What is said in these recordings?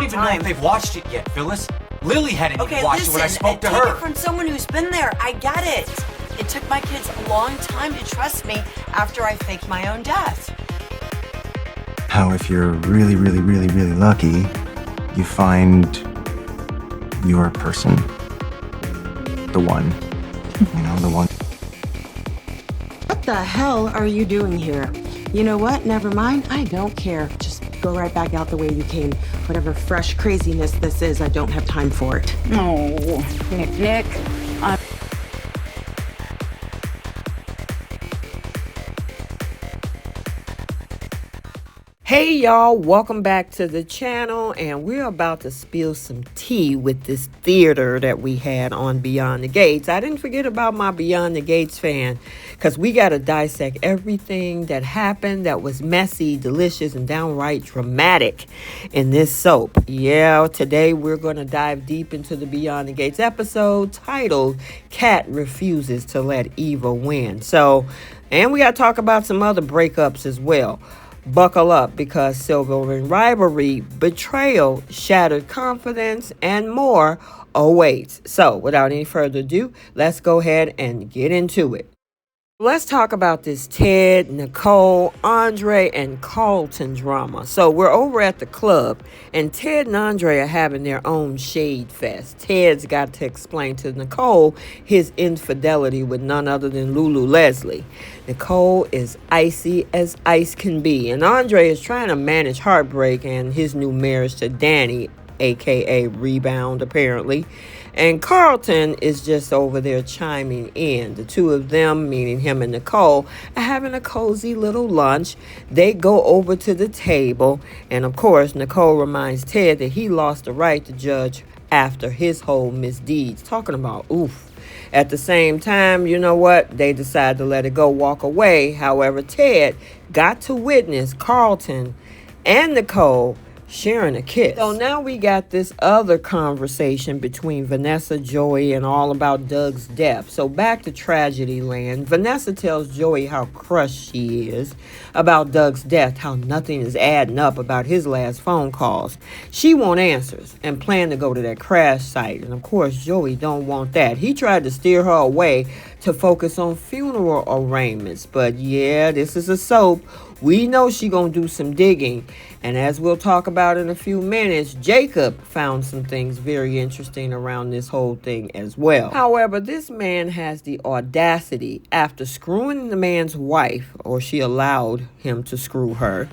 don't even know if they've watched it yet, Phyllis. Lily hadn't even watched it when I spoke to her. Take it from someone who's been there. I get it. It took my kids a long time to trust me after I faked my own death. How if you're really, really, really, really lucky, you find your person. The one. The one. What the hell are you doing here? You know what? Never mind. I don't care. Just go right back out the way you came. Whatever fresh craziness this is, I don't have time for it. Oh, Nick. Hey y'all, welcome back to the channel, and we're about to spill some tea with this theater that we had on Beyond the Gates. I didn't forget about my Beyond the Gates fan, because we got to dissect everything that happened that was messy, delicious, and downright dramatic in this soap. Yeah, today we're going to dive deep into the Beyond the Gates episode titled Kat Refuses to Let Eva Win. And we got to talk about some other breakups as well. Buckle up, because silver and rivalry, betrayal, shattered confidence, and more awaits. So without any further ado, let's go ahead and get into it. Let's talk about this Ted, Nicole, Andre, and Carlton drama. So we're over at the club, and Ted and Andre are having their own shade fest. Ted's got to explain to Nicole his infidelity with none other than Lulu Leslie. Nicole is icy as ice can be, and Andre is trying to manage heartbreak and his new marriage to Danny, aka Rebound, apparently. And Carlton is just over there chiming in. The two of them, meaning him and Nicole, are having a cozy little lunch. They go over to the table. And of course, Nicole reminds Ted that he lost the right to judge after his whole misdeeds. Talking about, oof. At the same time, you know what? They decide to let it go, walk away. However, Ted got to witness Carlton and Nicole sharing a kiss. So now we got this other conversation between Vanessa, Joey, and all about Doug's death. So back to tragedy land. Vanessa tells Joey how crushed she is about Doug's death, how nothing is adding up about his last phone calls. She wants answers and plan to go to that crash site. And of course, Joey don't want that. He tried to steer her away to focus on funeral arrangements. But yeah, this is a soap. We know she gonna do some digging. And as we'll talk about in a few minutes, Jacob found some things very interesting around this whole thing as well. However, this man has the audacity, after screwing the man's wife, or she allowed him to screw her,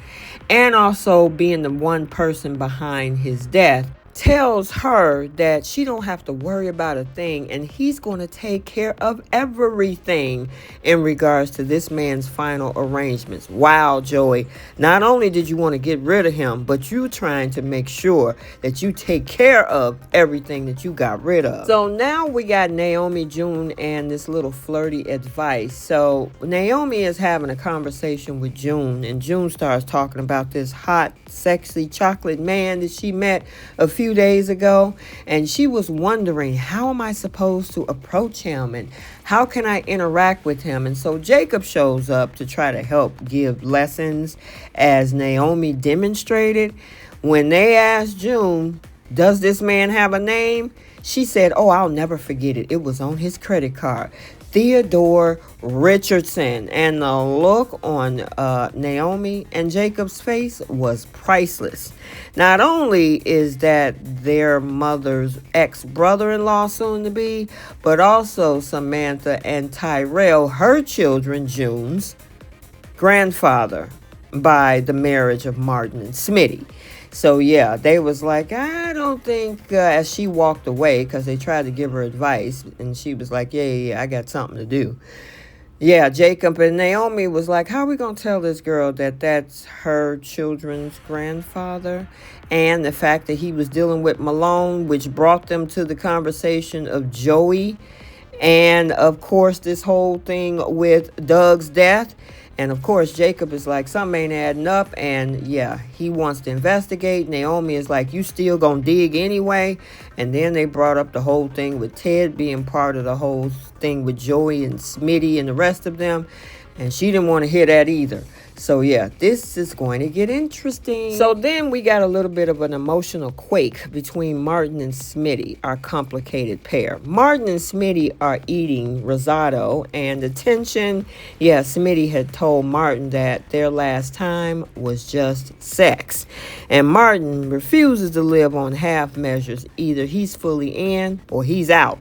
and also being the one person behind his death, tells her that she don't have to worry about a thing, and he's going to take care of everything in regards to this man's final arrangements. Wow, Joey, not only did you want to get rid of him, but you trying to make sure that you take care of everything that you got rid of. So now we got Naomi, June, and this little flirty advice. So Naomi is having a conversation with June, and June starts talking about this hot, sexy chocolate man that she met a few days ago, and she was wondering, how am I supposed to approach him and how can I interact with him? And so Jacob shows up to try to help give lessons, as Naomi demonstrated. When they asked June, does this man have a name? She said, oh, I'll never forget it. It was on his credit card. Theodore Richardson. And the look on Naomi and Jacob's face was priceless. Not only is that their mother's ex-brother-in-law soon to be, but also Samantha and Tyrell, her children, June's grandfather by the marriage of Martin and Smitty. So yeah, they was like, I don't think, as she walked away, because they tried to give her advice, and she was like, yeah, I got something to do. Yeah, Jacob and Naomi was like, how are we going to tell this girl that that's her children's grandfather? And the fact that he was dealing with Malone, which brought them to the conversation of Joey. And of course, this whole thing with Doug's death. And of course, Jacob is like, something ain't adding up. And yeah, he wants to investigate. Naomi is like, you still gonna dig anyway? And then they brought up the whole thing with Ted being part of the whole thing with Joey and Smitty and the rest of them. And she didn't want to hear that either. So yeah, this is going to get interesting. So then we got a little bit of an emotional quake between Martin and Smitty, our complicated pair. Martin and Smitty are eating risotto, and the tension, yeah, Smitty had told Martin that their last time was just sex. And Martin refuses to live on half measures. Either he's fully in or he's out.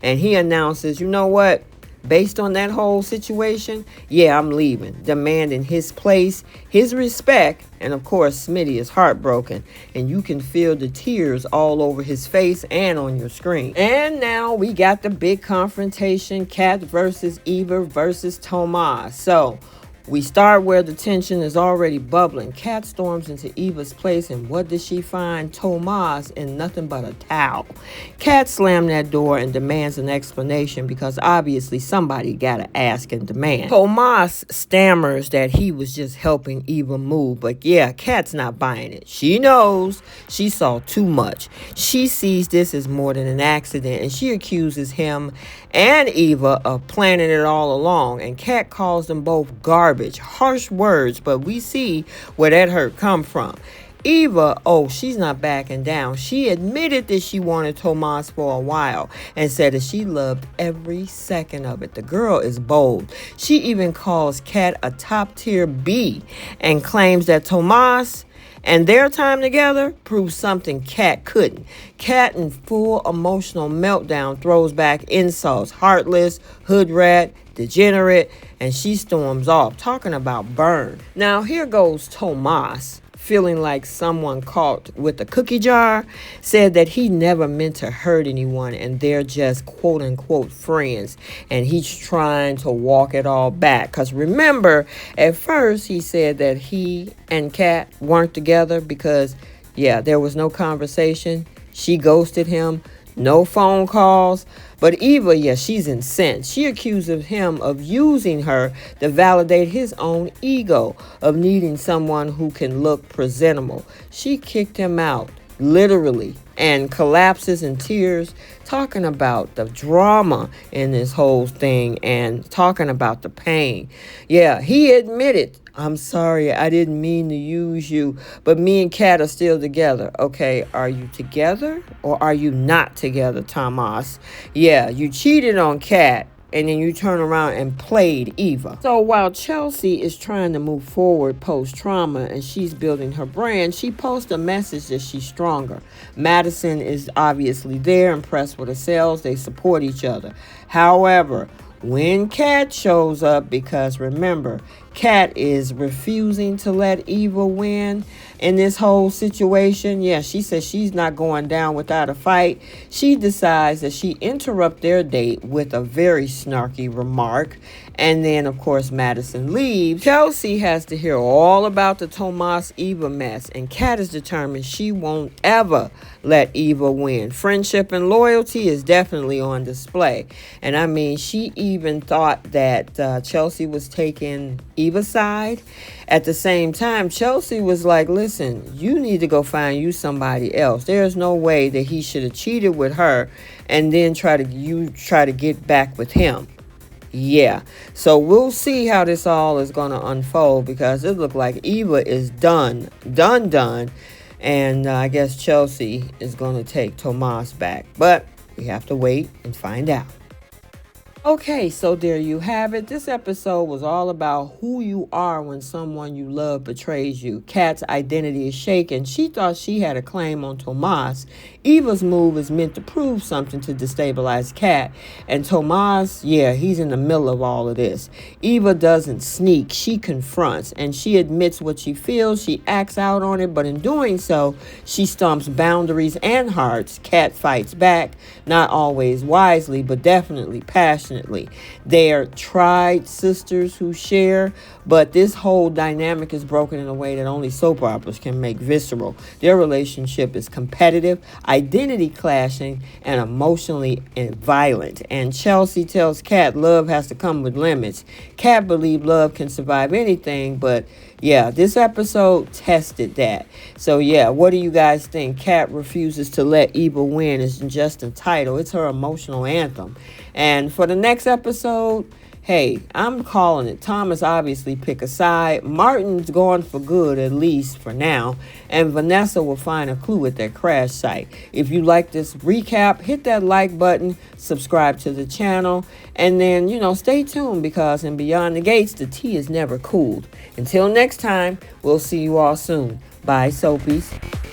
And he announces, you know what? Based on that whole situation, yeah, I'm leaving, demanding his place, his respect, and of course, Smitty is heartbroken, and you can feel the tears all over his face and on your screen. And now we got the big confrontation, Kat versus Eva versus Tomas. So we start where the tension is already bubbling. Kat storms into Eva's place, and what does she find? Tomas in nothing but a towel. Kat slams that door and demands an explanation because obviously somebody gotta ask and demand. Tomas stammers that he was just helping Eva move, but yeah, Kat's not buying it. She knows she saw too much. She sees this as more than an accident, and she accuses him and Eva of planning it all along, and Kat calls them both garbage. Harsh words, but we see where that hurt come from. Eva, oh, she's not backing down. She admitted that she wanted Tomas for a while and said that she loved every second of it. The girl is bold. She even calls Kat a top-tier B and claims that Tomas and their time together proves something Kat couldn't. Kat, in full emotional meltdown, throws back insults. Heartless, hood rat, degenerate, and she storms off, talking about burn. Now, here goes Tomas, feeling like someone caught with a cookie jar, said that he never meant to hurt anyone and they're just quote-unquote friends, and he's trying to walk it all back. Because remember, at first he said that he and Kat weren't together because, yeah, there was no conversation. She ghosted him. No phone calls. But Eva, yeah, she's incensed. She accuses him of using her to validate his own ego, of needing someone who can look presentable. She kicked him out, literally, and collapses in tears, talking about the drama in this whole thing and talking about the pain. Yeah, he admitted, I'm sorry, I didn't mean to use you, but me and Kat are still together. Okay, are you together or are you not together, Tomas? Yeah, you cheated on Kat, and then you turn around and played Eva. So while Chelsea is trying to move forward post-trauma and she's building her brand, she posts a message that she's stronger. Madison is obviously there, impressed with her sales. They support each other. However, when Kat shows up, because remember, Kat is refusing to let Eva win in this whole situation. Yeah, she says she's not going down without a fight. She decides that she interrupt their date with a very snarky remark. And then, of course, Madison leaves. Chelsea has to hear all about the Tomas-Eva mess. And Kat is determined she won't ever let Eva win. Friendship and loyalty is definitely on display. And I mean, she even thought that Chelsea was taking Eva's side. At the same time, Chelsea was like, listen, you need to go find you somebody else. There's no way that he should have cheated with her and then try to get back with him. Yeah, so we'll see how this all is going to unfold, because it looked like Eva is done. And I guess Chelsea is going to take Tomas back. But we have to wait and find out. Okay, so there you have it. This episode was all about who you are when someone you love betrays you. Kat's identity is shaken. She thought she had a claim on Tomas. Eva's move is meant to prove something to destabilize Kat. And Tomas, yeah, he's in the middle of all of this. Eva doesn't sneak. She confronts, and she admits what she feels. She acts out on it, but in doing so, she stomps boundaries and hearts. Kat fights back, not always wisely, but definitely passionately. They are tried sisters who share, but this whole dynamic is broken in a way that only soap operas can make visceral. Their relationship is competitive, identity clashing, and emotionally violent. And Chelsea tells Kat love has to come with limits. Kat believes love can survive anything, but yeah, this episode tested that. So yeah, what do you guys think? Kat refuses to let Eva win. It's just a title. It's her emotional anthem. And for the next episode, Hey, I'm calling it. Thomas obviously pick a side. Martin's gone for good, at least for now. And Vanessa will find a clue at that crash site. If you like this recap, hit that like button, subscribe to the channel, and then, stay tuned because in Beyond the Gates, the tea is never cooled. Until next time, we'll see you all soon. Bye, Soapies.